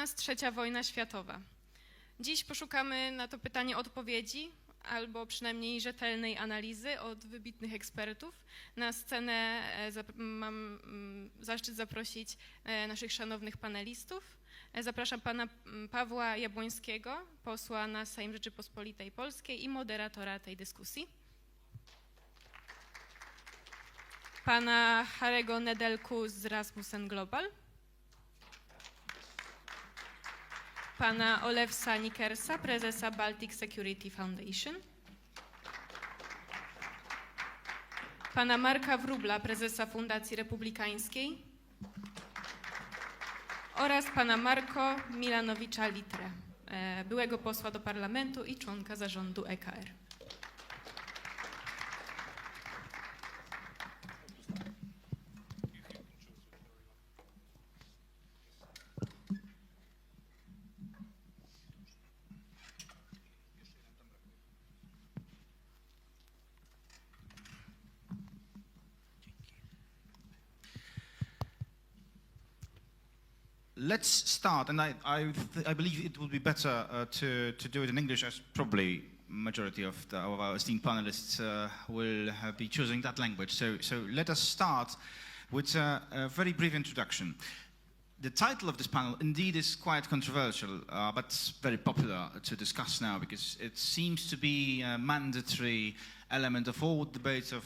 nas III Wojna Światowa. Dziś poszukamy na to pytanie odpowiedzi, albo przynajmniej rzetelnej analizy od wybitnych ekspertów. Na scenę mam zaszczyt zaprosić naszych szanownych panelistów. Zapraszam pana Pawła Jabłońskiego, posła na Sejm Rzeczypospolitej Polskiej i moderatora tej dyskusji. Pana Harego Nedelku z Rasmussen Global. Pana Olewsa Nikersa, prezesa Baltic Security Foundation. Pana Marka Wróbla, prezesa Fundacji Republikańskiej. Oraz pana Marko Milanowicza-Litre, byłego posła do parlamentu i członka zarządu EKR. Let's start, and I believe it would be better to do it in English, as probably majority of our esteemed panelists will be choosing that language. So let us start with a very brief introduction. The title of this panel indeed is quite controversial, but very popular to discuss now because it seems to be a mandatory element of all debates of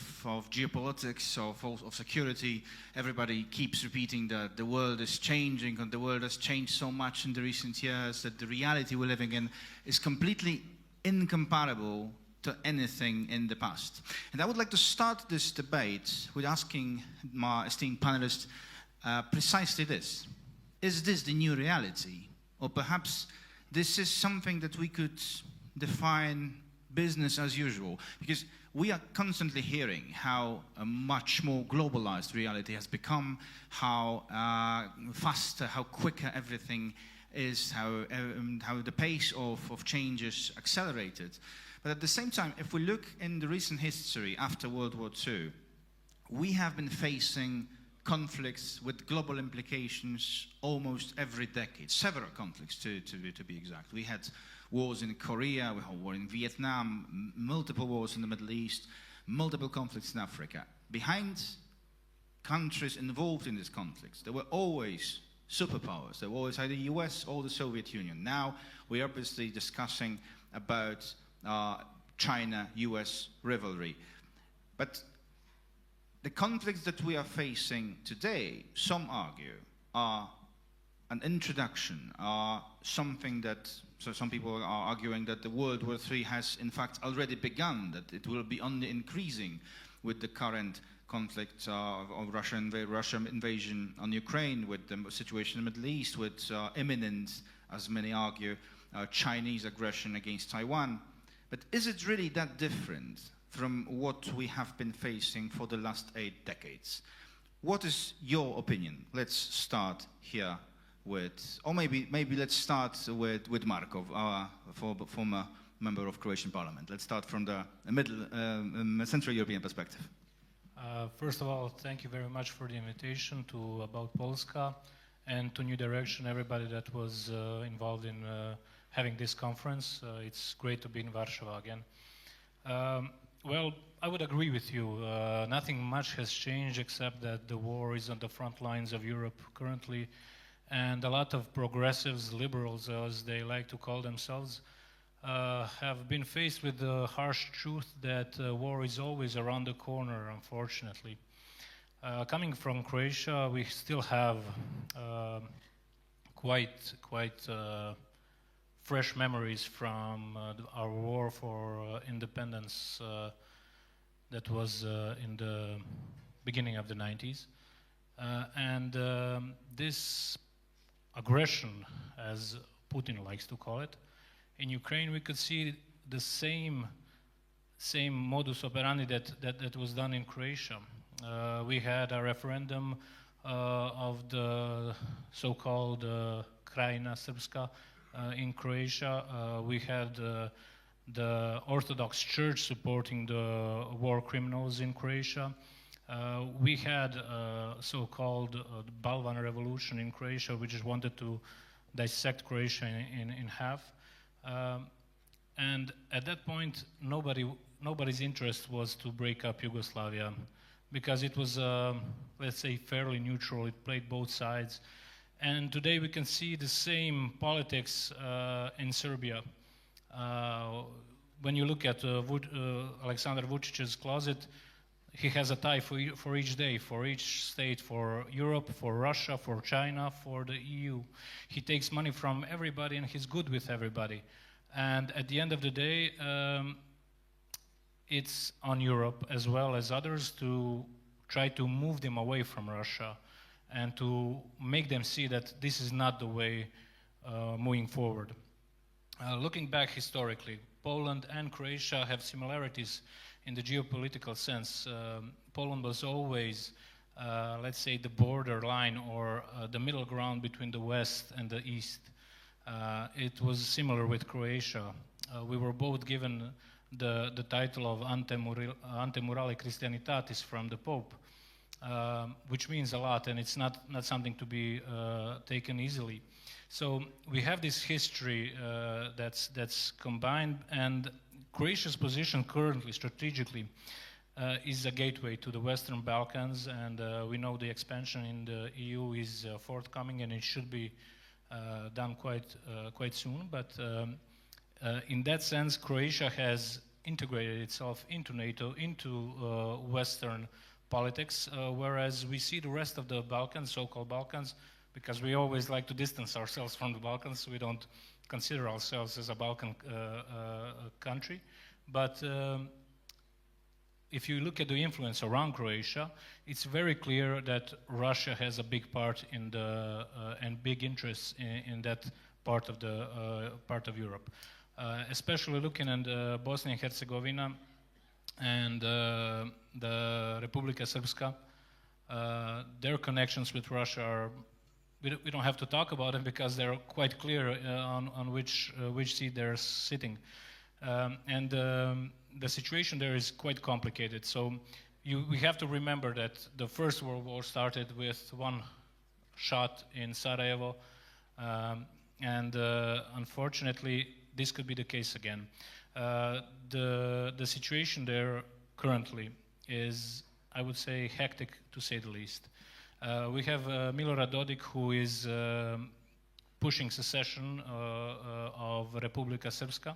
geopolitics, of security. Everybody keeps repeating that the world is changing and the world has changed so much in the recent years that the reality we're living in is completely incomparable to anything in the past. And I would like to start this debate with asking my esteemed panelists precisely this. Is this the new reality? Or perhaps this is something that we could define business as usual? Because we are constantly hearing how a much more globalized reality has become, how faster, how quicker everything is, how the pace of change is accelerated. But at the same time, if we look in the recent history after World War II, we have been facing conflicts with global implications almost every decade, several conflicts to be exact. We had wars in Korea, we had a war in Vietnam, multiple wars in the Middle East, multiple conflicts in Africa. Behind countries involved in these conflicts, there were always superpowers. There were always either the US or the Soviet Union. Now we're obviously discussing about China-US rivalry. But the conflicts that we are facing today, some argue, are an introduction, are something that, so some people are arguing that the World War III has in fact already begun, that it will be only increasing with the current conflict of Russian invasion on Ukraine, with the situation in the Middle East, with imminent, as many argue, Chinese aggression against Taiwan. But is it really that different from what we have been facing for the last 8 decades? What is your opinion? Let's start here with, or maybe let's start with Markov, our former member of Croatian Parliament. Let's start from the Central European perspective. First of all, thank you very much for the invitation to About Polska and to New Direction, everybody that was involved in having this conference. It's great to be in Warsaw again. Well, I would agree with you. Nothing much has changed except that the war is on the front lines of Europe currently, and a lot of progressives, liberals, as they like to call themselves, have been faced with the harsh truth that war is always around the corner, unfortunately. Coming from Croatia, we still have quite fresh memories from our war for independence that was in the beginning of the 90s. And this aggression, as Putin likes to call it, in Ukraine we could see the same modus operandi that was done in Croatia. We had a referendum of the so-called Krajina Srpska in Croatia. We had the Orthodox Church supporting the war criminals in Croatia. We had so-called Balvan Revolution in Croatia, which wanted to dissect Croatia in half. And at that point, nobody's interest was to break up Yugoslavia, because it was, let's say, fairly neutral. It played both sides. And today we can see the same politics in Serbia. When you look at Aleksandar Vučić's closet, he has a tie for each day, for each state, for Europe, for Russia, for China, for the EU. He takes money from everybody and he's good with everybody. And at the end of the day, it's on Europe as well as others to try to move them away from Russia and to make them see that this is not the way moving forward. Looking back historically, Poland and Croatia have similarities in the geopolitical sense. Poland was always, let's say, the borderline or the middle ground between the West and the East. It was similar with Croatia. We were both given the title of Ante Murali Christianitatis from the Pope, which means a lot, and it's not something to be taken easily. So we have this history that's combined, and Croatia's position currently, strategically, is a gateway to the Western Balkans, and we know the expansion in the EU is forthcoming, and it should be done quite soon. But in that sense, Croatia has integrated itself into NATO, into Western politics, whereas we see the rest of the Balkans, so-called Balkans, because we always like to distance ourselves from the Balkans. We don't consider ourselves as a Balkan country. But if you look at the influence around Croatia, it's very clear that Russia has a big part in the and big interests in that part of Europe. Especially looking at Bosnia and Herzegovina and the Republika Srpska, their connections with Russia are, we don't have to talk about them because they're quite clear on which seat they're sitting. And the situation there is quite complicated. So we have to remember that the First World War started with one shot in Sarajevo, and unfortunately this could be the case again. The situation there currently is, I would say, hectic to say the least. We have Milorad Dodik, who is pushing secession of Republika Srpska.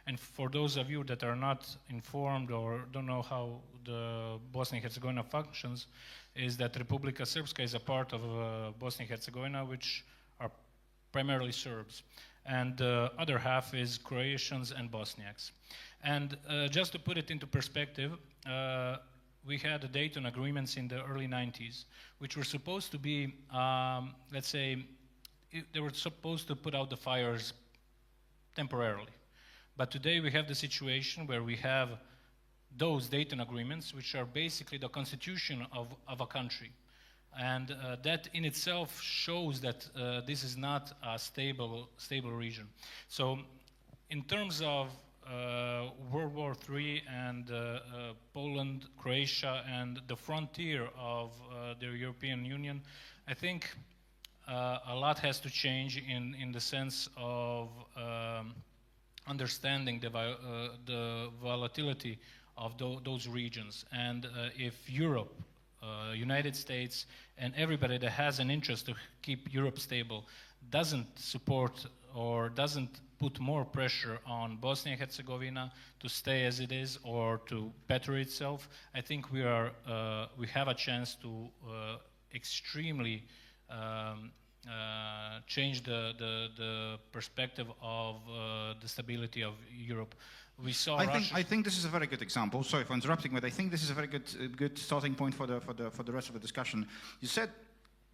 And for those of you that are not informed or don't know how the Bosnia and Herzegovina functions, is that Republika Srpska is a part of Bosnia and Herzegovina, which are primarily Serbs. And the other half is Croatians and Bosniaks. And just to put it into perspective, we had the Dayton agreements in the early 90s, which were supposed to be, let's say, they were supposed to put out the fires temporarily. But today we have the situation where we have those Dayton agreements, which are basically the constitution of a country. And that in itself shows that this is not a stable region. So in terms of World War III and Poland, Croatia, and the frontier of the European Union, I think a lot has to change in the sense of understanding the volatility of those regions. And if Europe, United States, and everybody that has an interest to keep Europe stable doesn't support or doesn't put more pressure on Bosnia and Herzegovina to stay as it is or to better itself, I think we have a chance to extremely change the perspective of the stability of Europe. We saw I think this is a very good example. Sorry for interrupting, but I think this is a very good starting point for the rest of the discussion. You said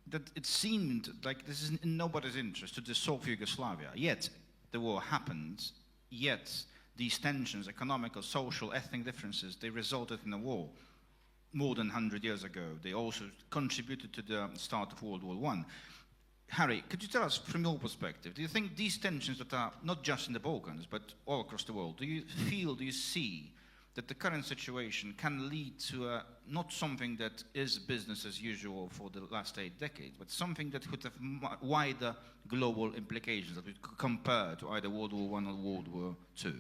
that it seemed like this is in nobody's interest to dissolve Yugoslavia. Yet the war happened. Yet these tensions, economical, social, ethnic differences, they resulted in a war more than 100 years ago. They also contributed to the start of World War I. Harry, could you tell us from your perspective, do you think these tensions that are not just in the Balkans, but all across the world, do you see that the current situation can lead to not something that is business as usual for the last 8 decades, but something that could have wider global implications that we could compare to either World War I or World War II?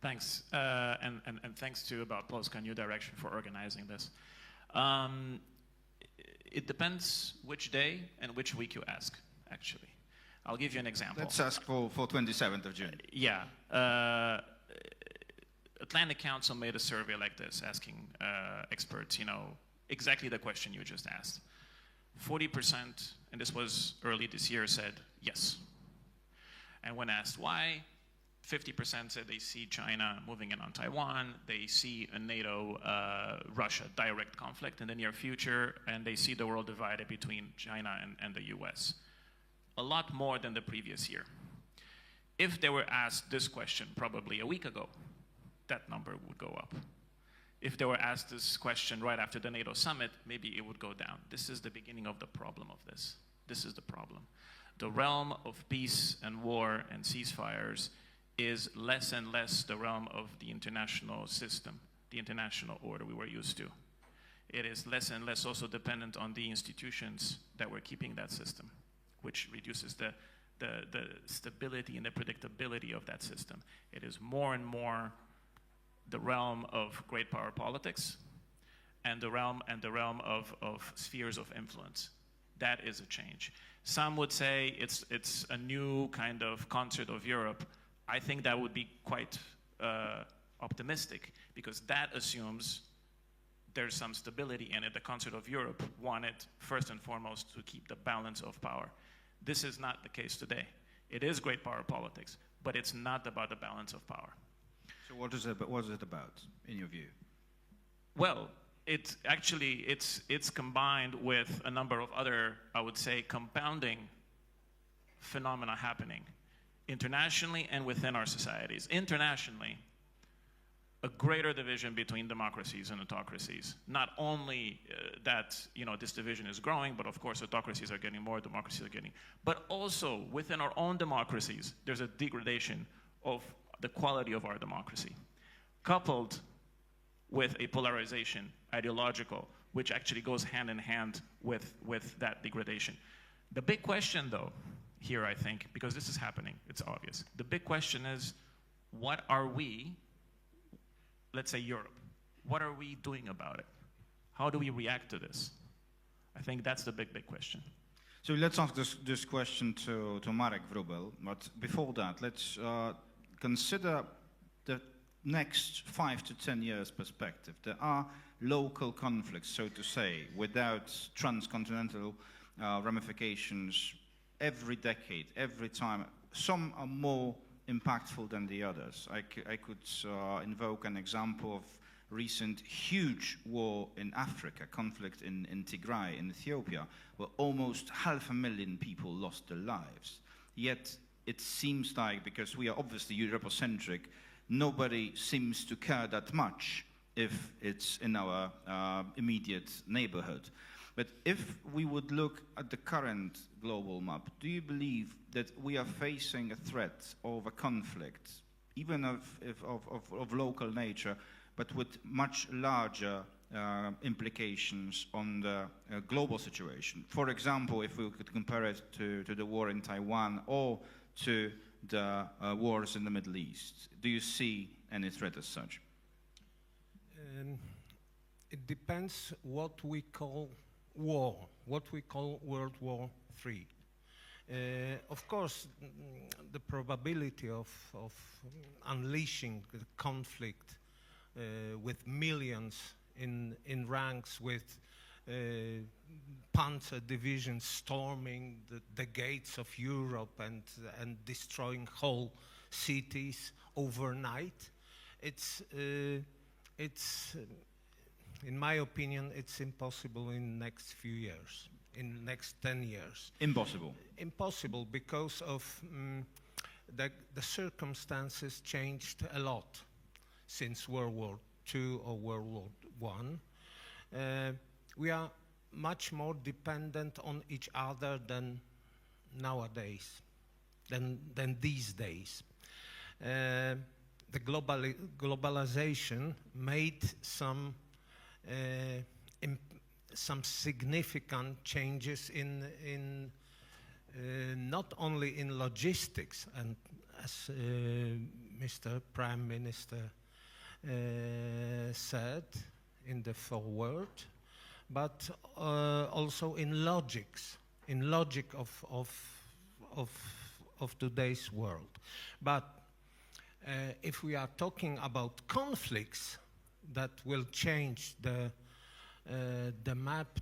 Thanks, and thanks to About Polska New Direction for organizing this. It depends which day and which week you ask, actually. I'll give you an example. Let's ask for 27th of June. Yeah. Atlantic Council made a survey like this, asking experts, exactly the question you just asked. 40%, and this was early this year, said yes. And when asked why, 50% said they see China moving in on Taiwan, they see a NATO-Russia direct conflict in the near future, and they see the world divided between China and the US. A lot more than the previous year. If they were asked this question probably a week ago, that number would go up. If they were asked this question right after the NATO summit, maybe it would go down. This is the beginning of the problem of this. This is the problem. The realm of peace and war and ceasefires is less and less the realm of the international system, the international order we were used to. It is less and less also dependent on the institutions that were keeping that system, which reduces the stability and the predictability of that system. It is more and more the realm of great power politics and the realm of spheres of influence. That is a change. Some would say it's a new kind of concert of Europe. I think that would be quite optimistic, because that assumes there's some stability in it. The concert of Europe wanted first and foremost to keep the balance of power. This is not the case today. It is great power politics, but it's not about the balance of power. So what is it about, in your view? Well, it's combined with a number of other, I would say, compounding phenomena happening internationally and within our societies. Internationally, a greater division between democracies and autocracies. Not only that this division is growing, but of course autocracies are getting more, democracies are getting, but also within our own democracies, there's a degradation of the quality of our democracy, coupled with a polarization, ideological, which actually goes hand in hand with that degradation. The big question, though, here, I think, because this is happening, it's obvious. The big question is, what are we, let's say Europe, what are we doing about it? How do we react to this? I think that's the big question. So let's ask this question to Marek Wróbel, but before that, let's consider the next 5 to 10 years perspective. There are local conflicts, so to say, without transcontinental ramifications every decade, every time. Some are more impactful than the others. I could invoke an example of recent huge war in Africa, conflict in Tigray, in Ethiopia, where almost 500,000 people lost their lives. Yet it seems like, because we are obviously Europocentric, nobody seems to care that much if it's in our immediate neighborhood. But if we would look at the current global map, do you believe that we are facing a threat of a conflict, even of local nature, but with much larger implications on the global situation? For example, if we could compare it to the war in Taiwan or to the wars in the Middle East, do you see any threat as such? It depends what we call war, what we call World War III. Of course, the probability of unleashing the conflict with millions in ranks, with panzer divisions storming the gates of Europe and destroying whole cities overnight, it's in my opinion, it's impossible in the next few years, in the next 10 years. Impossible? Impossible because of the circumstances changed a lot since World War II or World War I. We are much more dependent on each other than nowadays, than these days. the globalization made some significant changes in not only in logistics, and as Mr. Prime Minister said in the foreword, but also in logic of today's world. But if we are talking about conflicts that will change the map,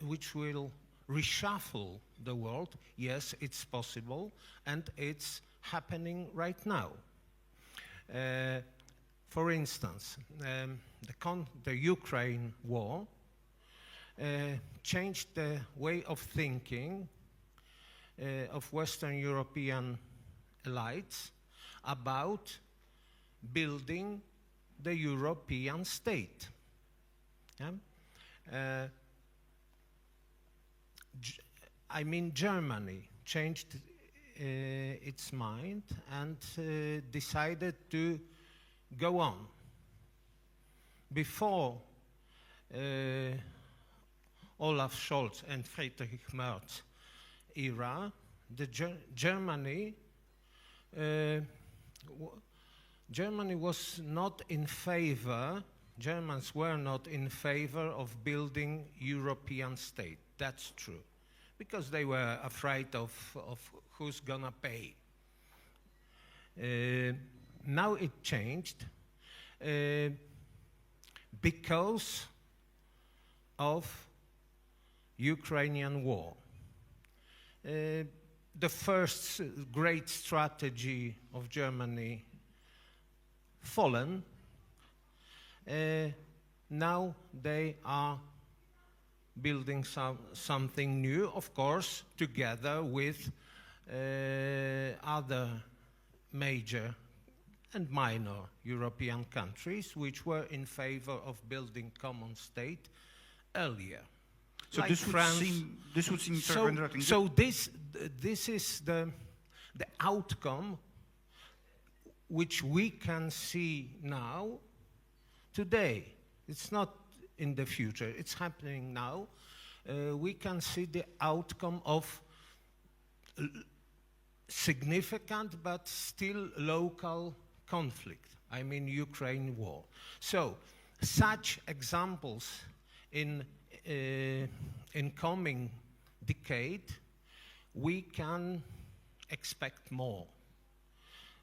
which will reshuffle the world, yes, it's possible, and it's happening right now. For instance, the Ukraine war changed the way of thinking of Western European elites about building the European state. Yeah? I mean, Germany changed its mind and decided to go on. Before Olaf Scholz and Friedrich Merz era, Germany was not in favor. Germans were not in favor of building European state. That's true, because they were afraid of who's gonna pay. Now it changed because of Ukrainian war. The first great strategy of Germany fallen. Now they are building something new, of course, together with other major and minor European countries which were in favor of building common state earlier. So like this France. would seem So this is the outcome which we can see now, today. It's not in the future, it's happening now. We can see the outcome of significant but still local conflict. I mean, Ukraine war. So such examples in coming decade, we can expect more.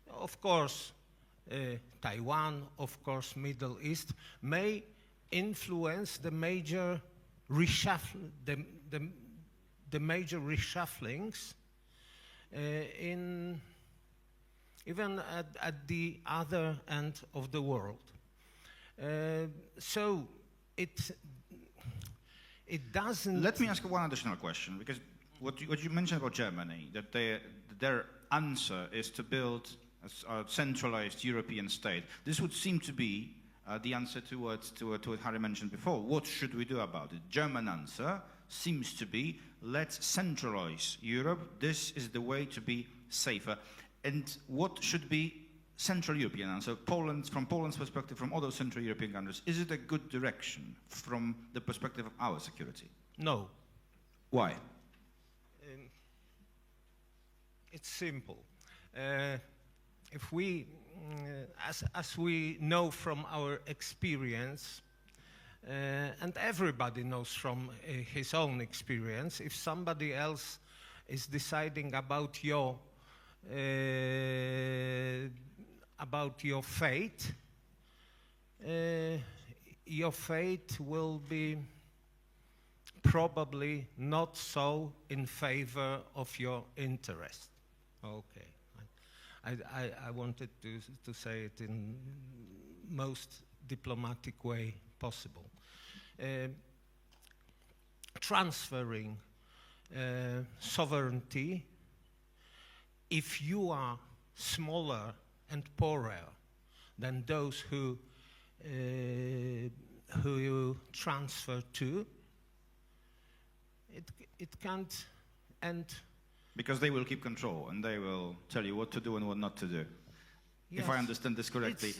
Of course, Taiwan, of course, Middle East may influence the major major reshufflings in even at the other end of the world. So it doesn't. Let me ask one additional question, because what you mentioned about Germany, that their answer is to build a centralized European state. This would seem to be the answer to what Harry mentioned before. What should we do about it? German answer seems to be, let's centralize Europe. This is the way to be safer. And what should be Central European answer? From Poland's perspective, from other Central European countries, is it a good direction from the perspective of our security? No. Why? It's simple. If we, as we know from our experience, and everybody knows from his own experience, if somebody else is deciding about your fate will be probably not so in favor of your interest. Okay. I wanted to say it in most diplomatic way possible. Transferring sovereignty, if you are smaller and poorer than those who you transfer to, it can't end. Because they will keep control and they will tell you what to do and what not to do. if I understand this correctly.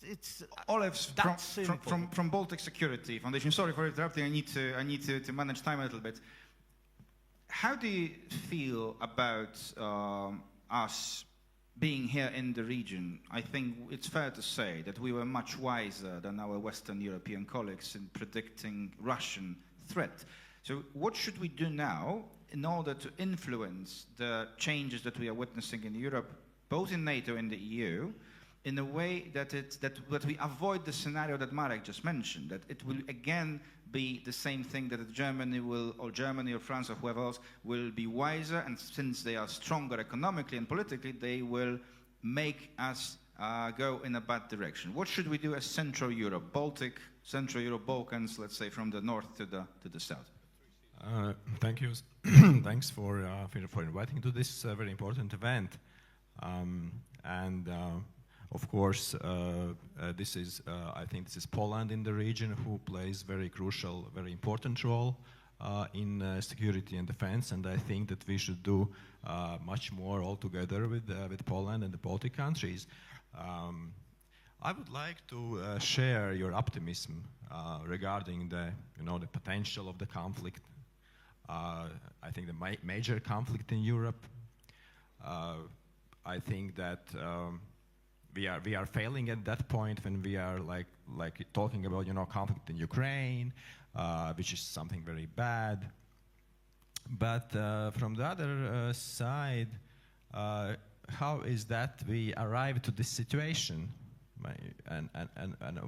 It's Olives that simple. from Baltic Security Foundation. Sorry for interrupting. I need to manage time a little bit. How do you feel about us being here in the region? I think it's fair to say that we were much wiser than our Western European colleagues in predicting Russian threat. So what should we do now in order to influence the changes that we are witnessing in Europe, both in NATO and the EU, in a way that we avoid the scenario that Marek just mentioned, that it will again be the same thing, that Germany or France or whoever else will be wiser, and since they are stronger economically and politically, they will make us go in a bad direction. What should we do as Central Europe, Baltic, Central Europe, Balkans, let's say from the north to the south? Thank you. Thanks for inviting to this very important event. Of course, this is I think this is Poland in the region who plays very crucial, very important role in security and defense, and I think that we should do much more all together with Poland and the Baltic countries. I would like to share your optimism regarding the potential of the conflict. I think the major conflict in Europe. I think that we are failing at that point when we are like talking about conflict in Ukraine, which is something very bad. But from the other side, how is that we arrived to this situation? And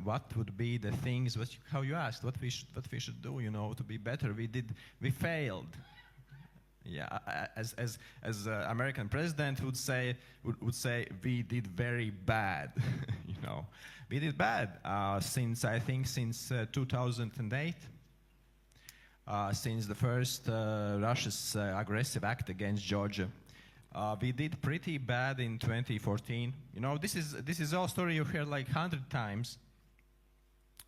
what would be the things? How you asked what we should do, to be better? We failed. Yeah, as American president would say we did very bad. We did bad since 2008. Since the first Russia's aggressive act against Georgia. We did pretty bad in 2014. This is all story you heard like 100 times,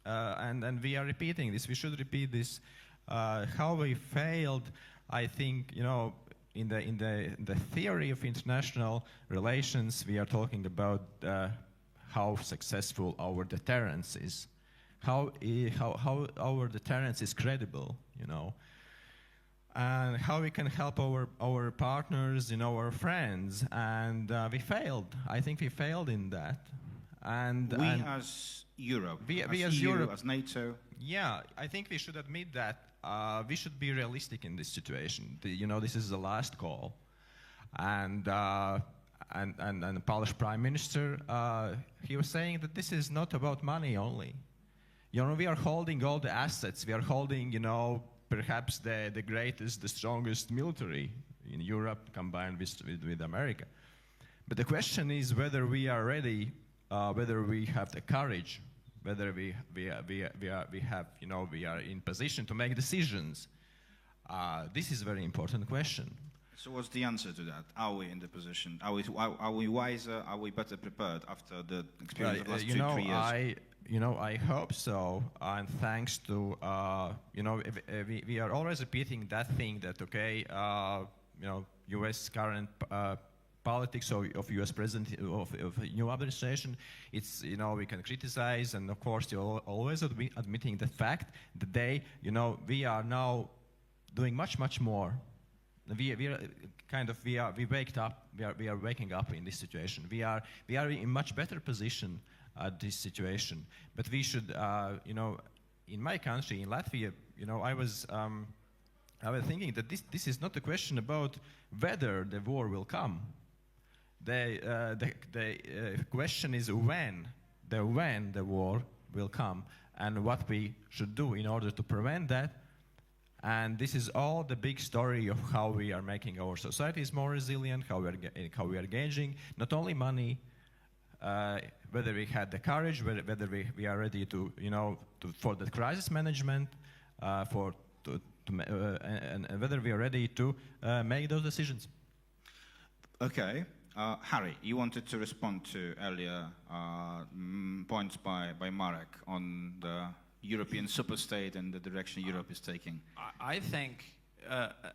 and we are repeating this. We should repeat this. How we failed, I think. In the theory of international relations, we are talking about how successful our deterrence is, how our deterrence is credible. And how we can help our partners, our friends, and we failed. I think we failed in that. And as Europe, we as as EU, Europe, as NATO. Yeah, I think we should admit that we should be realistic in this situation. This is the last call, and the Polish Prime Minister, he was saying that this is not about money only. We are holding all the assets. We are holding, perhaps the greatest, the strongest military in Europe combined with America. But the question is whether we are ready, whether we have the courage, whether we are in position to make decisions. This is a very important question. So what's the answer to that? Are we in the position? Are we wiser? Are we better prepared after the experience of the last 2-3 years? I hope so, and thanks to we are always repeating that thing that U.S. current politics of U.S. president of new administration. It's we can criticize, and of course you're always admitting the fact that we are now doing much more. We waked up. We are waking up in this situation. We are in much better position at this situation, but we should, in my country, in Latvia, I was thinking that this is not a question about whether the war will come. The question is when the war will come and what we should do in order to prevent that. And this is all the big story of how we are making our societies more resilient, how we are engaging not only money. Whether we had the courage, whether we are ready to for the crisis management, and whether we are ready to make those decisions. Okay, Harry, you wanted to respond to earlier points by Marek on the European superstate and the direction Europe is taking. I think,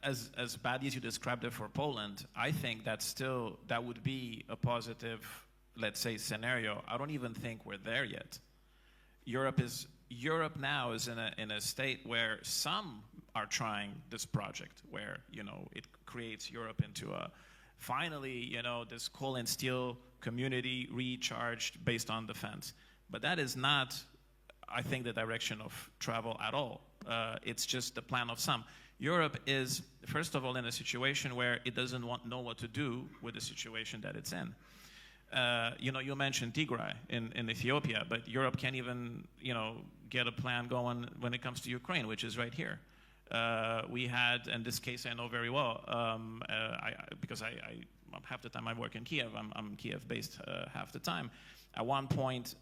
as badly as you described it for Poland, I think that would be a positive let's say, scenario, I don't even think we're there yet. Europe now is in a state where some are trying this project where, you know, it creates Europe into a, finally, you know, this coal and steel community recharged based on defense. But that is not, I think, the direction of travel at all. It's just the plan of some. Europe is, first of all, in a situation where it doesn't know what to do with the situation that it's in. You know, you mentioned Tigray in Ethiopia, but Europe can't even, you know, get a plan going when it comes to Ukraine, which is right here. We had, in this case I know very well, because I half the time I work in Kiev, I'm Kiev-based half the time. At one point,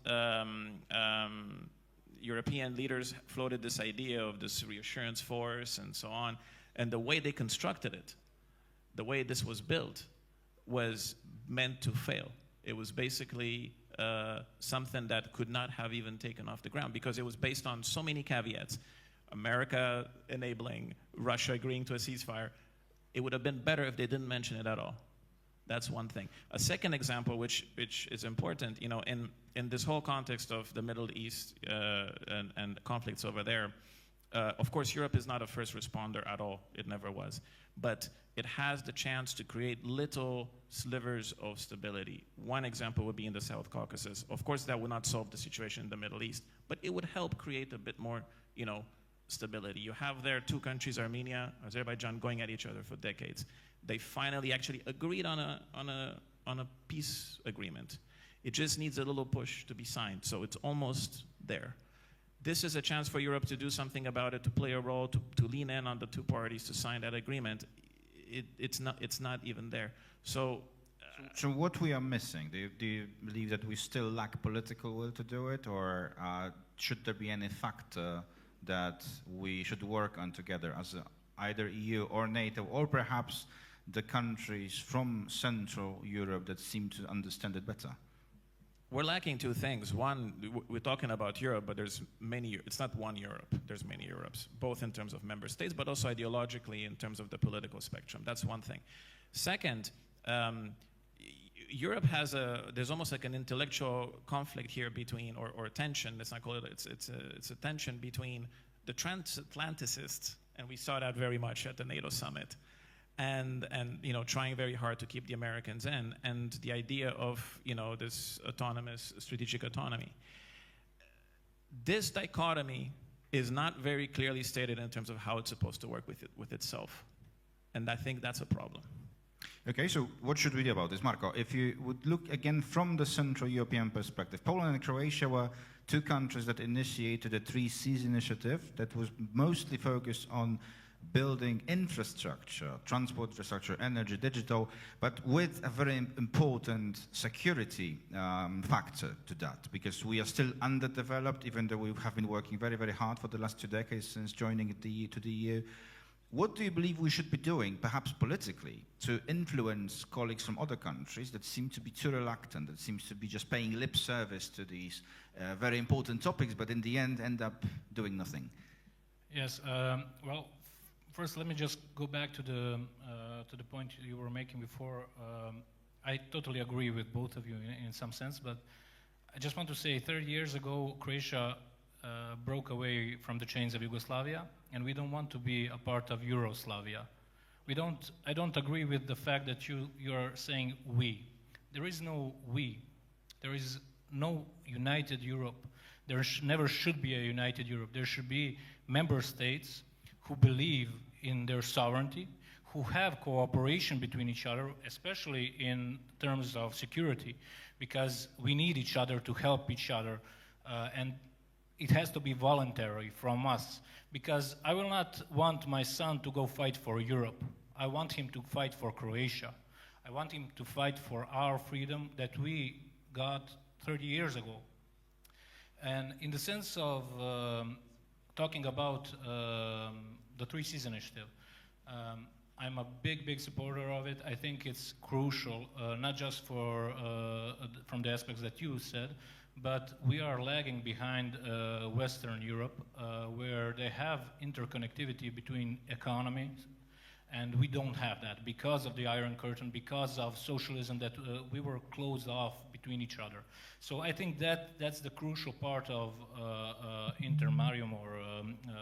European leaders floated this idea of this reassurance force and so on, and the way they constructed it, the way this was built, was meant to fail. It was basically something that could not have even taken off the ground because it was based on so many caveats. America enabling, Russia agreeing to a ceasefire. It would have been better if they didn't mention it at all. That's one thing. A second example, which is important, you know, in this whole context of the Middle East and conflicts over there, of course, Europe is not a first responder at all. It never was. But it has the chance to create little slivers of stability. One example would be in the South Caucasus. Of course, that would not solve the situation in the Middle East, but it would help create a bit more, you know, stability. You have there two countries, Armenia, Azerbaijan, going at each other for decades. They finally actually agreed on a peace agreement. It just needs a little push to be signed, so it's almost there. This is a chance for Europe to do something about it, to play a role, to lean in on the two parties to sign that agreement. It's not even there. So what we are missing? Do you believe that we still lack political will to do it, or should there be any factor that we should work on together as either EU or NATO, or perhaps the countries from Central Europe that seem to understand it better? We're lacking two things. One, we're talking about Europe, but there's many, it's not one Europe. There's many Europes, both in terms of member states, but also ideologically in terms of the political spectrum. That's one thing. Second, Europe has there's almost like an intellectual conflict here between, or tension, let's not call it, it's a tension between the transatlanticists, and we saw that very much at the NATO summit, and you know, trying very hard to keep the Americans in, and the idea of, you know, this autonomous strategic autonomy. This dichotomy is not very clearly stated in terms of how it's supposed to work with itself, and I think that's a problem. Okay, so what should we do about this? Marco, if you would look again from the Central European perspective, Poland and Croatia were two countries that initiated a 3 Cs initiative that was mostly focused on building infrastructure, transport infrastructure, energy, digital, but with a very important security factor to that, because we are still underdeveloped, even though we have been working very, very hard for the last 2 decades since joining the EU. What do you believe we should be doing, perhaps politically, to influence colleagues from other countries that seem to be too reluctant, that seems to be just paying lip service to these very important topics, but in the end up doing nothing? Yes, well, first let me just go back to the point you were making before. I totally agree with both of you in some sense, but I just want to say 30 years ago, Croatia broke away from the chains of Yugoslavia, and we don't want to be a part of Euroslavia. I don't agree with the fact that you're saying we. There is no we. There is no united Europe. There never should be a united Europe. There should be member states who believe in their sovereignty, who have cooperation between each other, especially in terms of security, because we need each other to help each other, and it has to be voluntary from us, because I will not want my son to go fight for Europe. I want him to fight for Croatia. I want him to fight for our freedom that we got 30 years ago. And in the sense of talking about the 3 Cs initiative, I'm a big supporter of it. I think it's crucial, not just from the aspects that you said, but we are lagging behind Western Europe, where they have interconnectivity between economies, and we don't have that because of the Iron Curtain, because of socialism, that we were closed off between each other. So I think that's the crucial part of Intermarium or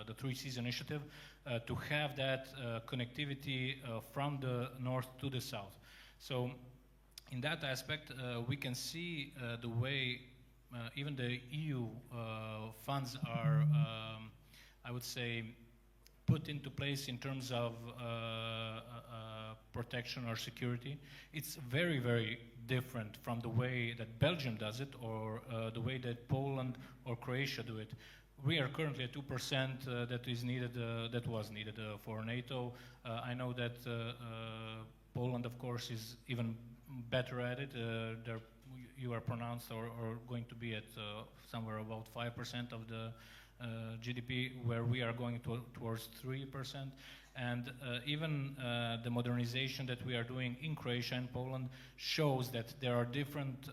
the 3Cs initiative, to have that connectivity from the north to the south. So in that aspect, we can see the way even the EU funds are, I would say, put into place in terms of protection or security. It's very, very different from the way that Belgium does it, or the way that Poland or Croatia do it. We are currently at 2% that is needed, that was needed for NATO. I know that Poland, of course, is even better at it. You are pronounced or going to be at somewhere about 5% of the GDP, where we are going towards 3%. And even the modernization that we are doing in Croatia and Poland shows that there are different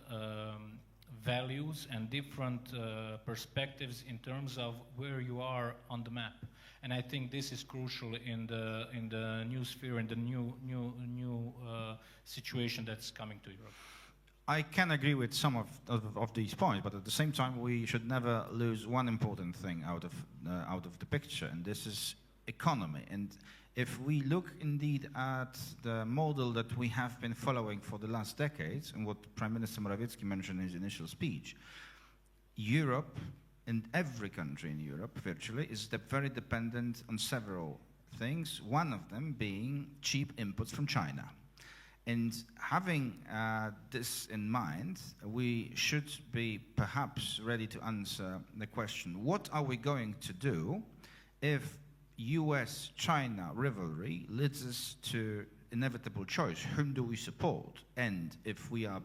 values and different perspectives in terms of where you are on the map. And I think this is crucial in the new sphere, in the new situation that's coming to Europe. I can agree with some of these points, but at the same time, we should never lose one important thing out of the picture, and this is economy. And if we look indeed at the model that we have been following for the last decades, and what Prime Minister Morawiecki mentioned in his initial speech, Europe, and every country in Europe virtually, is very dependent on several things, one of them being cheap inputs from China. And having this in mind, we should be perhaps ready to answer the question, what are we going to do if US-China rivalry leads us to inevitable choice? Whom do we support? And if we are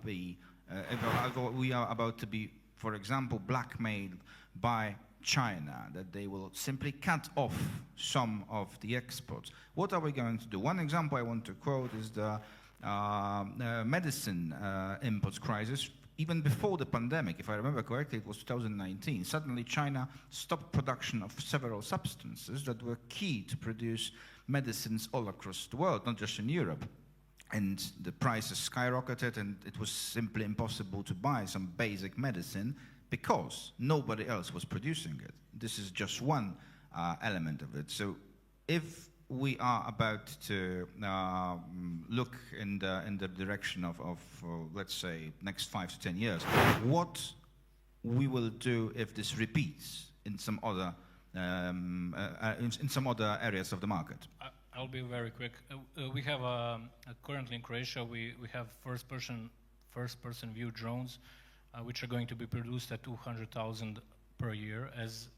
about to be, for example, blackmailed by China, that they will simply cut off some of the exports, what are we going to do? One example I want to quote is the medicine imports crisis. Even before the pandemic, if I remember correctly, it was 2019. Suddenly China stopped production of several substances that were key to produce medicines all across the world, not just in Europe. And the prices skyrocketed, and it was simply impossible to buy some basic medicine because nobody else was producing it. This is just one element of it. So if we are about to look in the direction of let's say, next 5 to 10 years, what we will do if this repeats in some other areas of the market? I'll be very quick. We have currently in Croatia, we have first-person view drones, which are going to be produced at 200,000 per year, as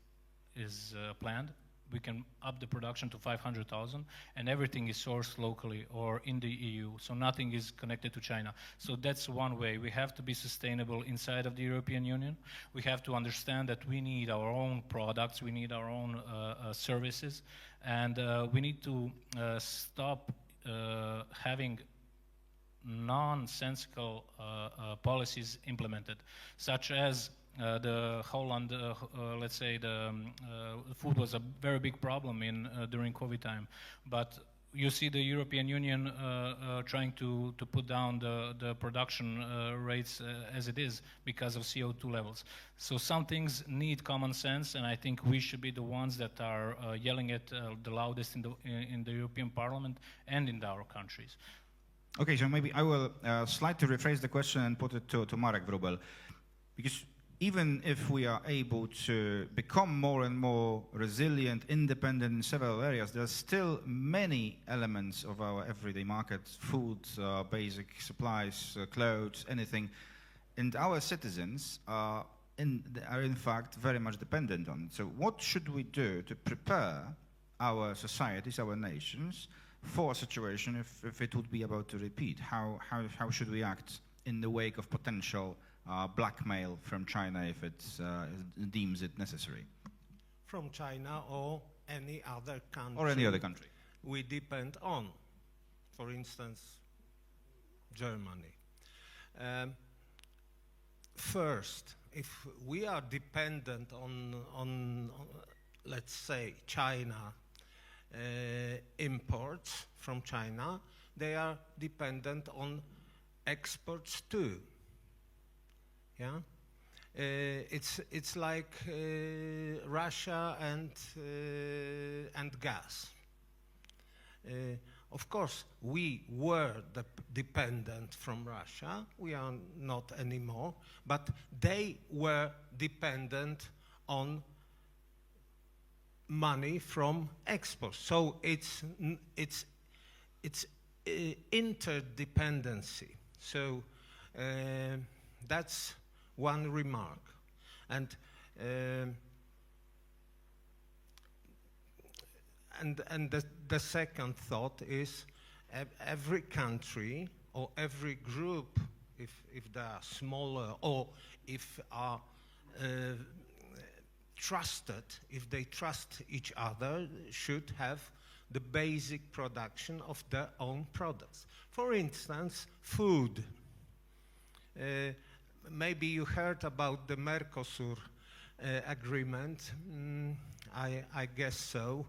is planned. We can up the production to 500,000, and everything is sourced locally or in the EU, so nothing is connected to China. So that's one way. We have to be sustainable inside of the European Union. We have to understand that we need our own products, we need our own services, and we need to stop having nonsensical policies implemented, such as the Holland, let's say, the food was a very big problem during COVID time, but you see the European Union trying to put down the production rates as it is because of CO2 levels. So some things need common sense, and I think we should be the ones that are yelling it the loudest in the European Parliament and in our countries. Okay, so maybe I will slightly rephrase the question and put it to Marek Wróbel, because even if we are able to become more and more resilient, independent in several areas, there are still many elements of our everyday market, food, basic supplies, clothes, anything, and our citizens are in fact very much dependent on it. So what should we do to prepare our societies, our nations, for a situation if it would be about to repeat? How should we act in the wake of potential blackmail from China if it deems it necessary? From China or any other country. Or any other country. We depend on, for instance, Germany. First, if we are dependent on let's say, China, imports from China, they are dependent on exports too. Yeah, it's like Russia and gas. Of course, we were dependent from Russia. We are not anymore, but they were dependent on money from exports. So it's interdependency. So that's one remark, and the second thought is every country or every group, if they are smaller or if are trusted, if they trust each other, should have the basic production of their own products. For instance, food. Maybe you heard about the Mercosur agreement. I guess so.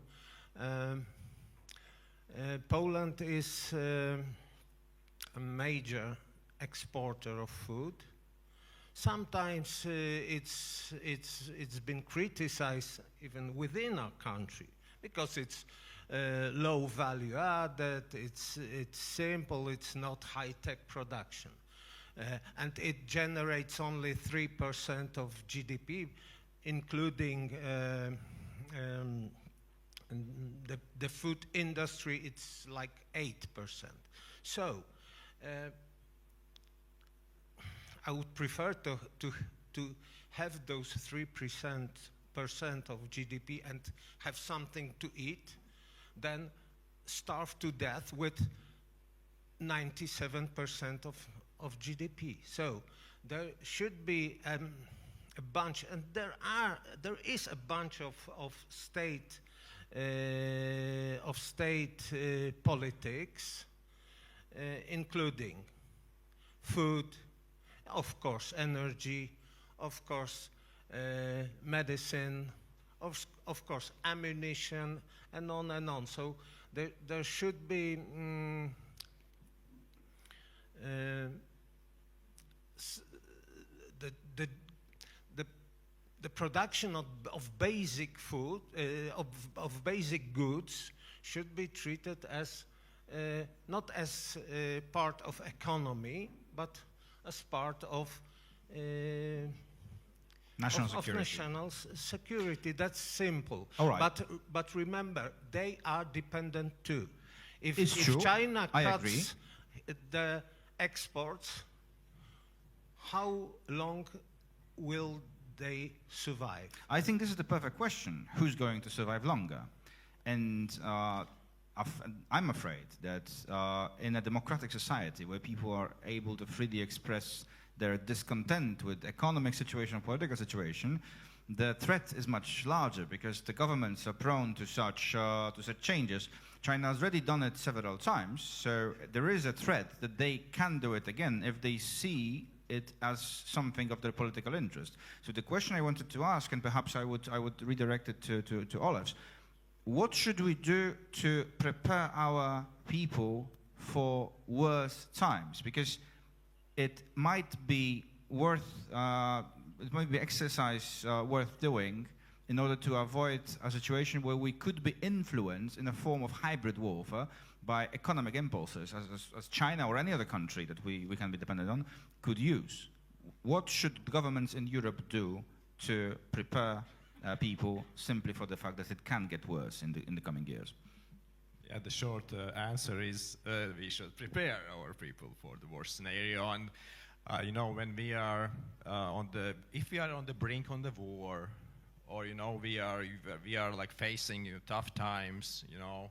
Poland is a major exporter of food. Sometimes it's been criticized even within our country because it's low value added, it's simple, it's not high-tech production. And it generates only 3% of GDP, including the food industry, it's like 8%. So I would prefer to have those 3% of GDP and have something to eat than starve to death with 97% of GDP. So there should be a bunch, and there is a bunch of state politics, including food, of course, energy, of course, medicine, of course, ammunition, and on and on. So there should be the production of basic food, of basic goods, should be treated as not as part of economy, but as part of national security. National security. That's simple. All right. But remember, they are dependent too. If true. China I agree. cuts the exports, how long will they survive? I think this is the perfect question. Who's going to survive longer? And I'm afraid that in a democratic society where people are able to freely express their discontent with economic situation, political situation, the threat is much larger because the governments are prone to such changes. China has already done it several times, so there is a threat that they can do it again if they see it as something of their political interest. So the question I wanted to ask, and perhaps I would redirect it to Olaf's, what should we do to prepare our people for worse times? Because it might be exercise worth doing in order to avoid a situation where we could be influenced in a form of hybrid warfare by economic impulses, as China or any other country that we can be dependent on could use. What should governments in Europe do to prepare people simply for the fact that it can get worse in the coming years? Yeah, the short answer is we should prepare our people for the worst scenario. And you know, when we are if we are on the brink of the war, or you know, we are like facing tough times, you know,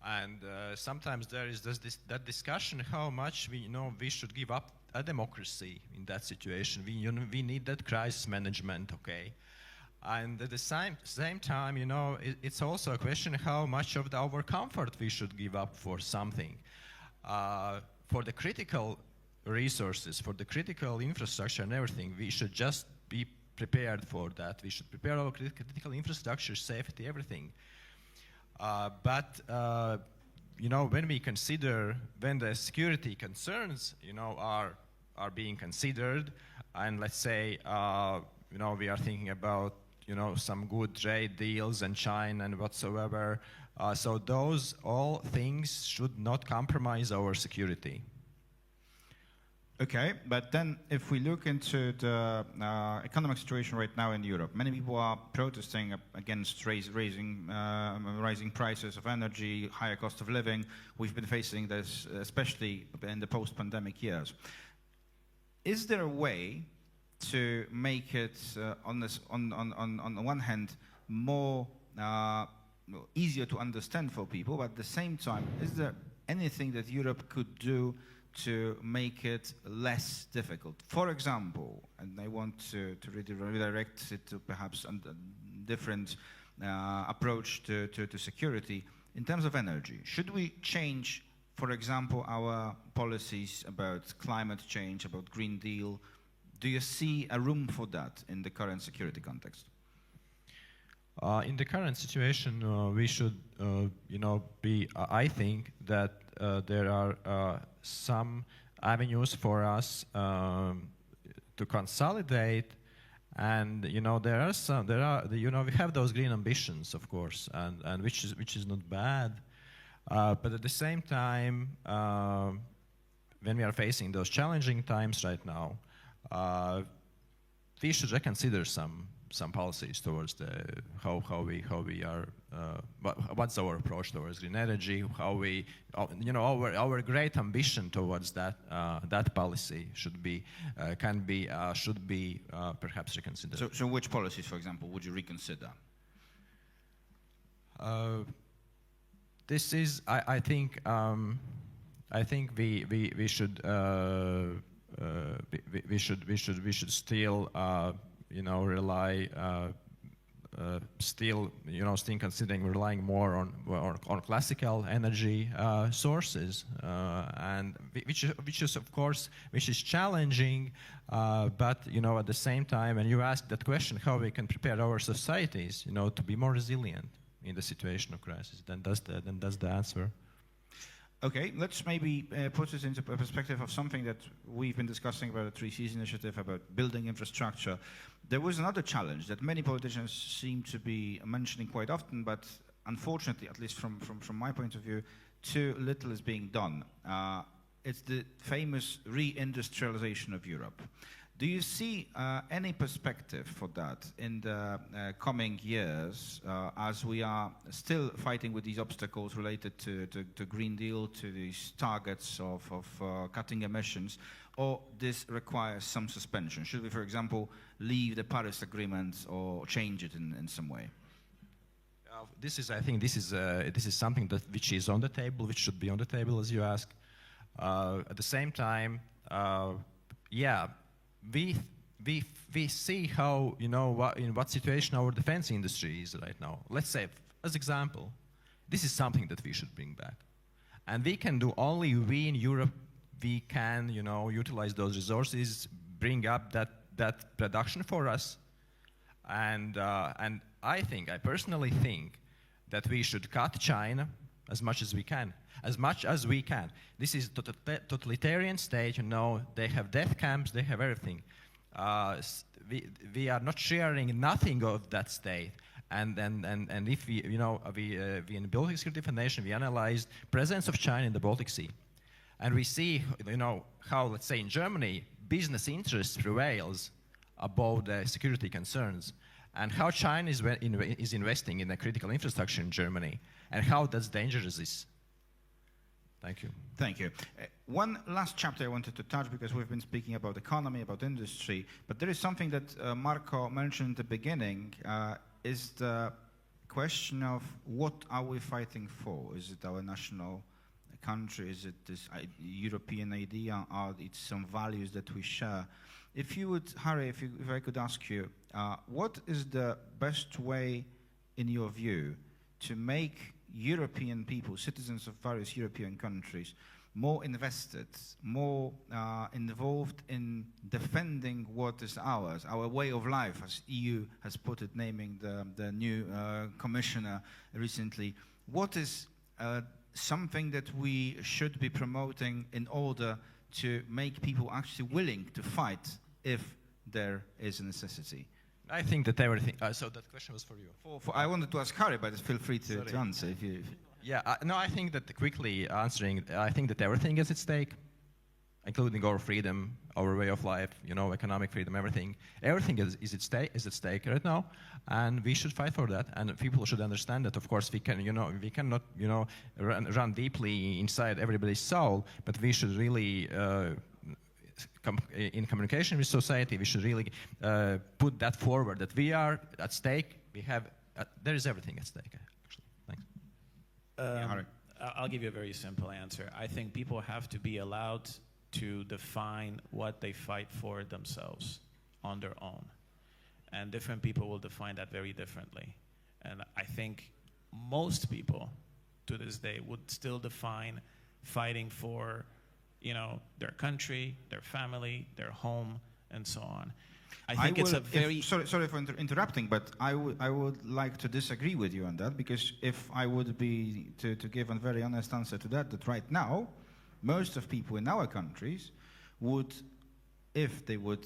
and sometimes there is that discussion how much we should give up a democracy in that situation. We need that crisis management, okay. And at the same time, you know, it's also a question how much of our comfort we should give up for something. For the critical resources, for the critical infrastructure and everything, we should just be prepared for that. We should prepare our critical infrastructure, safety, everything. But you know, when we consider when the security concerns, you know, are are being considered, and let's say we are thinking about some good trade deals and China and whatsoever. So those all things should not compromise our security. Okay, but then if we look into the economic situation right now in Europe, many people are protesting against rising prices of energy, higher cost of living. We've been facing this, especially in the post-pandemic years. Is there a way to make it, on the one hand, more easier to understand for people, but at the same time, is there anything that Europe could do to make it less difficult? For example, and I want to redirect it to perhaps a different approach to security, in terms of energy, should we change, for example, our policies about climate change, about Green Deal? Do you see a room for that in the current security context? In the current situation, we should, I think that there are some avenues for us to consolidate, and we have those green ambitions, of course, and which is not bad, but at the same time, when we are facing those challenging times right now, we should reconsider some policies towards how we are, what's our approach towards green energy, how we, our great ambition towards that policy should be perhaps reconsidered. So which policies, for example, would you reconsider? This is, I think we should still rely still considering relying more on classical energy sources, and which is of course challenging, but at the same time, when you ask that question, how we can prepare our societies to be more resilient in the situation of crisis, then that's the answer. Okay, let's maybe put this into a perspective of something that we've been discussing about the 3 Cs initiative, about building infrastructure. There was another challenge that many politicians seem to be mentioning quite often, but unfortunately, at least from my point of view, too little is being done. It's the famous re-industrialization of Europe. Do you see any perspective for that in the coming years, as we are still fighting with these obstacles related to Green Deal, to these targets of cutting emissions, or this requires some suspension? Should we, for example, leave the Paris Agreement or change it in some way? I think this is something which is on the table, which should be on the table, as you ask. At the same time, we see how, in what situation our defense industry is right now. Let's say, as example, this is something that we should bring back. And we can do only we in Europe, we can, utilize those resources, bring up that production for us. And I personally think that we should cut China as much as we can. This is totalitarian state, they have death camps, they have everything. We are not sharing nothing of that state. And if we in the Baltic Security Foundation, we analyzed presence of China in the Baltic Sea. And we see, how, let's say in Germany, business interest prevails above the security concerns. And how China is investing in the critical infrastructure in Germany, and how that's dangerous is. Thank you. Thank you. One last chapter I wanted to touch, because we've been speaking about economy, about industry, but there is something that Marco mentioned at the beginning, is the question of what are we fighting for? Is it our national country? Is it this European idea? Are it some values that we share? If you would, Harry, if I could ask you, what is the best way, in your view, to make European people, citizens of various European countries, more invested, more involved in defending what is ours, our way of life, as EU has put it, naming the new commissioner recently? What is something that we should be promoting in order to make people actually willing to fight if there is a necessity? I think that everything. So that question was for you. I wanted to ask Harry, but feel free to Sorry. answer if you. Yeah, no, I think that quickly answering, I think that everything is at stake, including our freedom, our way of life, economic freedom, everything. Everything is at stake right now, and we should fight for that. And people should understand that. Of course, we cannot, run deeply inside everybody's soul, but we should really. In communication with society, we should really put that forward. That we are at stake. There is everything at stake. Actually, thanks. Harry. I'll give you a very simple answer. I think people have to be allowed to define what they fight for themselves on their own. And different people will define that very differently. And I think most people to this day would still define fighting for, their country, their family, their home, and so on. I think it's a very... Sorry for interrupting, but I would like to disagree with you on that, because if I would be to give a very honest answer to that right now, most of people in our countries would, if they would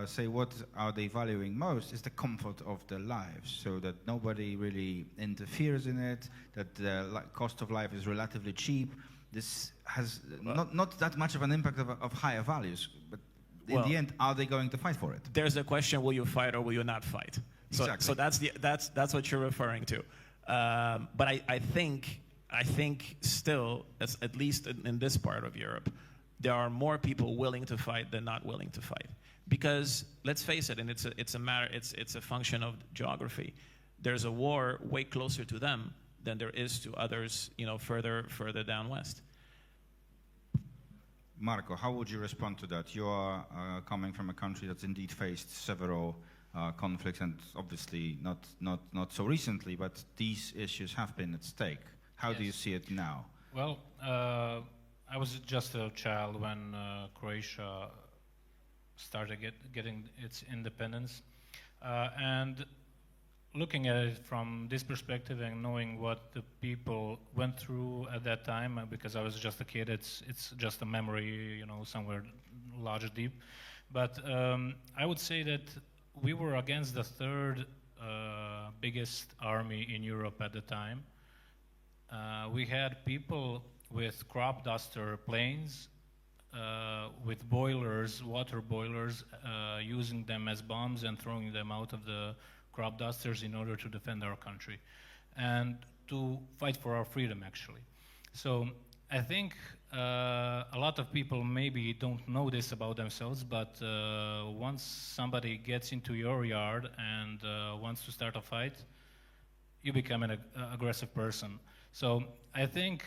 say what are they valuing most, is the comfort of their lives, so that nobody really interferes in it, that the cost of life is relatively cheap. This has not that much of an impact of higher values, but in the end, are they going to fight for it? There's a question: will you fight or will you not fight? Exactly. So that's what you're referring to. But I think still, at least in this part of Europe, there are more people willing to fight than not willing to fight. Because let's face it, and it's a function of geography. There's a war way closer to them than there is to others, further down west. Marco, how would you respond to that? You are coming from a country that's indeed faced several conflicts, and obviously not so recently, but these issues have been at stake. How do you see it now? Well, I was just a child when Croatia started getting its independence, and looking at it from this perspective and knowing what the people went through at that time, because I was just a kid, it's just a memory, somewhere larger deep. But I would say that we were against the third biggest army in Europe at the time. We had people with crop duster planes, with boilers, water boilers, using them as bombs and throwing them out of the crop dusters in order to defend our country and to fight for our freedom, actually. So I think a lot of people maybe don't know this about themselves, but once somebody gets into your yard and wants to start a fight, you become an aggressive person. So I think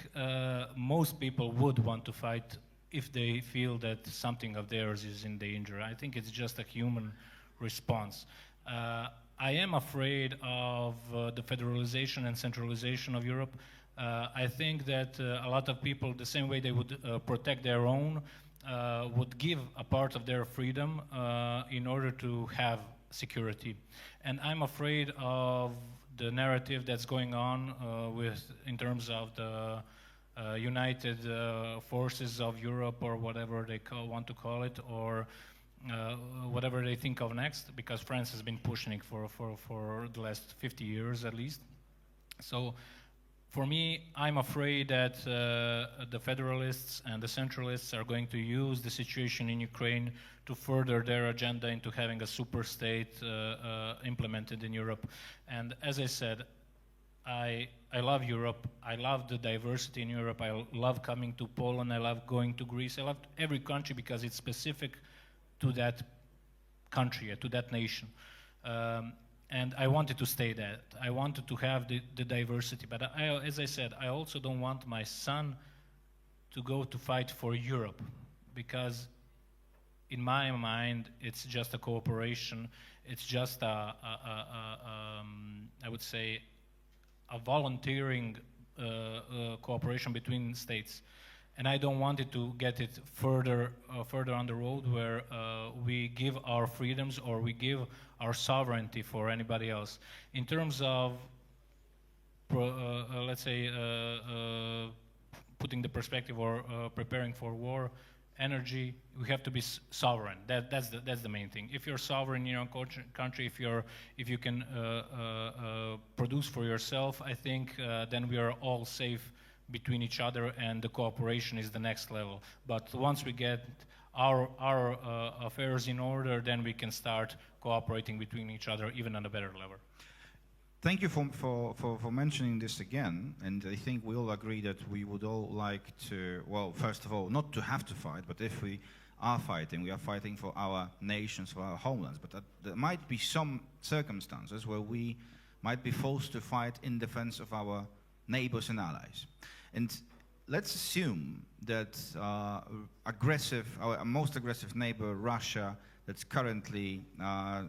most people would want to fight if they feel that something of theirs is in danger. I think it's just a human response. I am afraid of the federalization and centralization of Europe. I think that a lot of people, the same way they would protect their own, would give a part of their freedom in order to have security. And I'm afraid of the narrative that's going on in terms of the United Forces of Europe, or whatever they want to call it, or whatever they think of next, because France has been pushing it for the last 50 years at least. So for me, I'm afraid that the federalists and the centralists are going to use the situation in Ukraine to further their agenda into having a super state implemented in Europe. And as I said, I love Europe. I love the diversity in Europe. I love coming to Poland. I love going to Greece. I love every country because it's specific to that country, to that nation. And I wanted to stay that. I wanted to have the diversity. But as I said, I also don't want my son to go to fight for Europe, because in my mind, it's just a cooperation. It's just I would say, a volunteering cooperation between states. And I don't want it to get it further on the road where we give our freedoms or we give our sovereignty for anybody else. In terms of, let's say, putting the perspective or preparing for war, energy. We have to be sovereign. That's the main thing. If you're sovereign in your own country, if you can produce for yourself, I think then we are all safe between each other, and the cooperation is the next level. But once we get our affairs in order, then we can start cooperating between each other even on a better level. Thank you for mentioning this again, and I think we all agree that we would all like to, well, first of all, not to have to fight, but if we are fighting for our nations, for our homelands, but there might be some circumstances where we might be forced to fight in defense of our neighbors and allies. And let's assume that our most aggressive neighbor, Russia, that's currently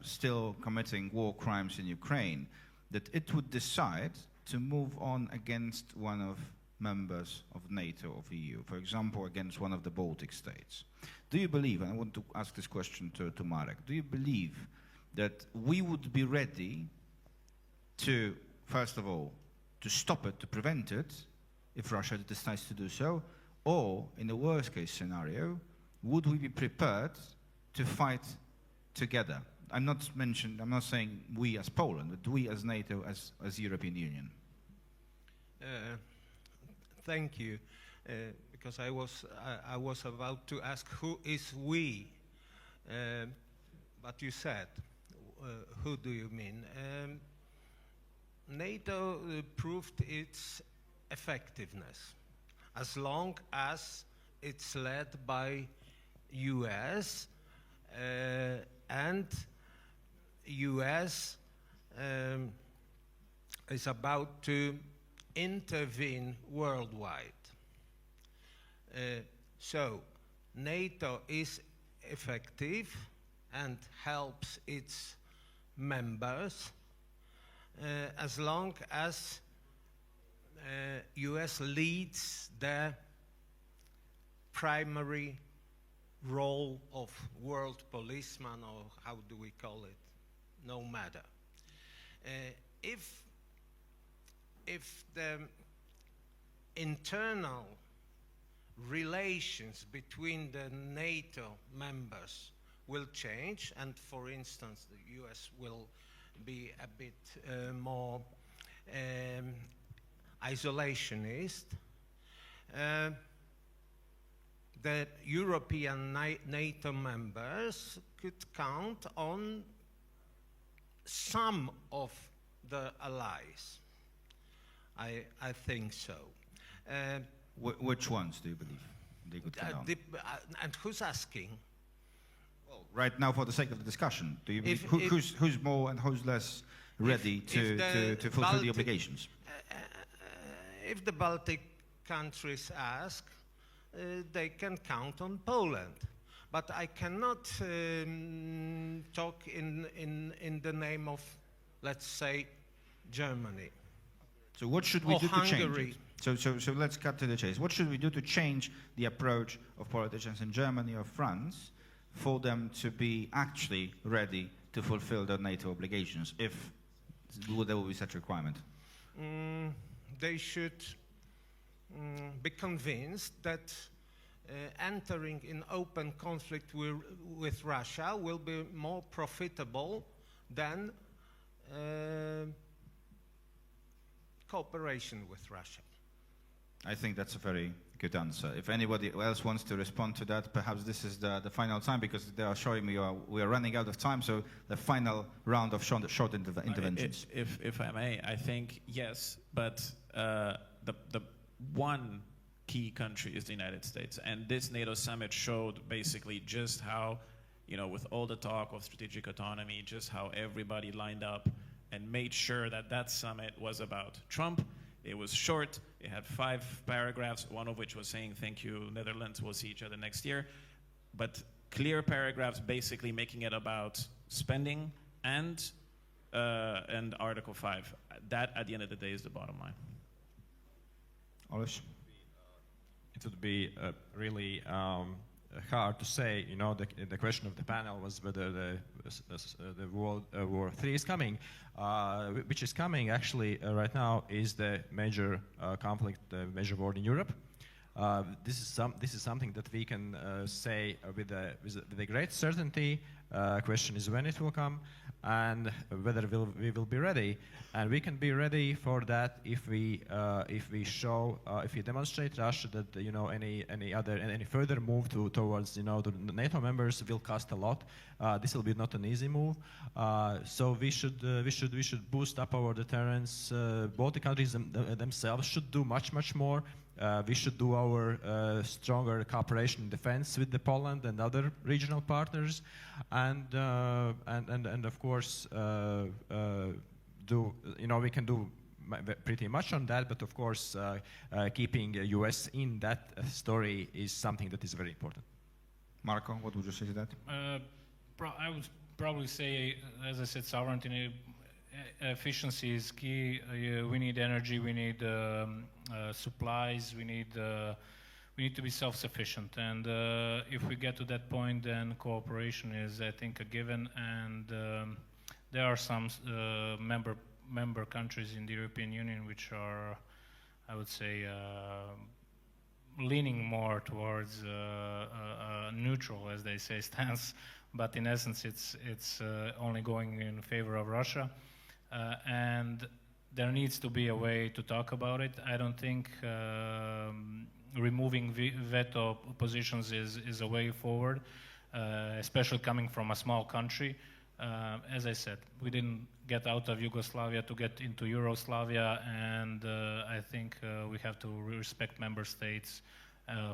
still committing war crimes in Ukraine, that it would decide to move on against one of members of NATO, of EU, for example, against one of the Baltic states. Do you believe, and I want to ask this question to Marek, do you believe that we would be ready to, first of all, to stop it, to prevent it, if Russia decides to do so, or in the worst case scenario, would we be prepared to fight together? I'm not saying we as Poland, but we as NATO, as European Union. Thank you, because I was about to ask who is we, but you said, who do you mean? NATO proved its effectiveness as long as it's led by US and US is about to intervene worldwide. So NATO is effective and helps its members as long as US leads the primary role of world policeman, or how do we call it? No matter. If the internal relations between the NATO members will change, and for instance the US will be a bit more isolationist, the European NATO members could count on some of the allies. I think so. Which ones do you believe they could count on? And who's asking? Well, right now, for the sake of the discussion, do you believe who's more and who's less ready to fulfill the obligations? If the Baltic countries ask, they can count on Poland. But I cannot talk in the name of, let's say, Germany. So what should we do to change it? So let's cut to the chase. What should we do to change the approach of politicians in Germany or France for them to be actually ready to fulfill their NATO obligations, if there will be such a requirement? They should be convinced that entering in open conflict with Russia will be more profitable than cooperation with Russia. I think that's a very good answer. If anybody else wants to respond to that, perhaps this is the final time, because they are showing me we are running out of time, so the final round of short interventions. If I may, I think yes, but the one key country is the United States, and this NATO summit showed basically just how, with all the talk of strategic autonomy, just how everybody lined up and made sure that that summit was about Trump. It was short. It had 5 paragraphs, one of which was saying, "Thank you, Netherlands, we'll see each other next year." But clear paragraphs basically making it about spending and Article 5. That, at the end of the day, is the bottom line. Oles? It would be really hard to say. The question of the panel was whether the World War III is coming. Which is coming actually right now is the major conflict, the major war in Europe. This is something that we can say with a great certainty. Question is when it will come, and whether we will be ready. And we can be ready for that if we demonstrate Russia that any further move towards the NATO members will cost a lot. This will be not an easy move. So we should boost up our deterrence. Both the countries themselves should do much more. We should do our stronger cooperation in defense with Poland and other regional partners, and of course we can do pretty much on that. But of course, keeping US in that story is something that is very important. Marco, what would you say to that? I would probably say, as I said, sovereignty. Efficiency is key. We need energy. We need supplies. We need to be self-sufficient. And if we get to that point, then cooperation is, I think, a given. And there are some member countries in the European Union which are, I would say, leaning more towards a neutral, as they say, stance. But in essence, it's only going in favor of Russia. And there needs to be a way to talk about it. I don't think removing veto positions is a way forward, especially coming from a small country. As I said, we didn't get out of Yugoslavia to get into Euroslavia, and I think we have to respect member states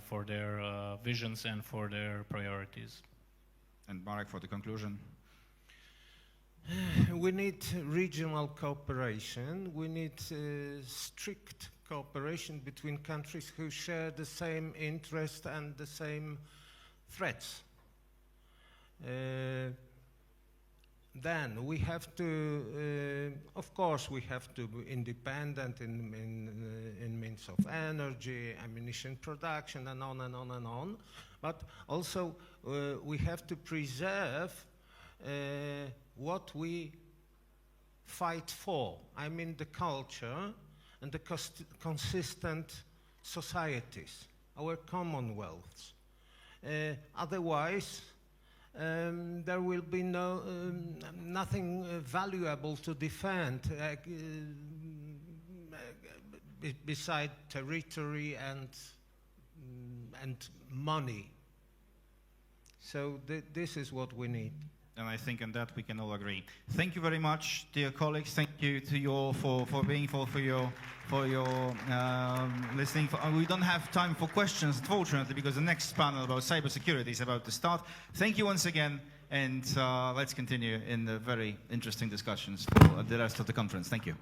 for their visions and for their priorities. And Marek, for the conclusion. We need regional cooperation. We need strict cooperation between countries who share the same interest and the same threats. Then we have to, of course, we have to be independent in means of energy, ammunition production, and on and on and on. But also we have to preserve what we fight for. I mean the culture and the consistent societies, our commonwealths. Otherwise, there will be nothing valuable to defend beside territory and money. So this is what we need. And I think on that we can all agree. Thank you very much, dear colleagues. Thank you to you all for your listening. We don't have time for questions, unfortunately, because the next panel about cybersecurity is about to start. Thank you once again, and let's continue in the very interesting discussions for the rest of the conference. Thank you.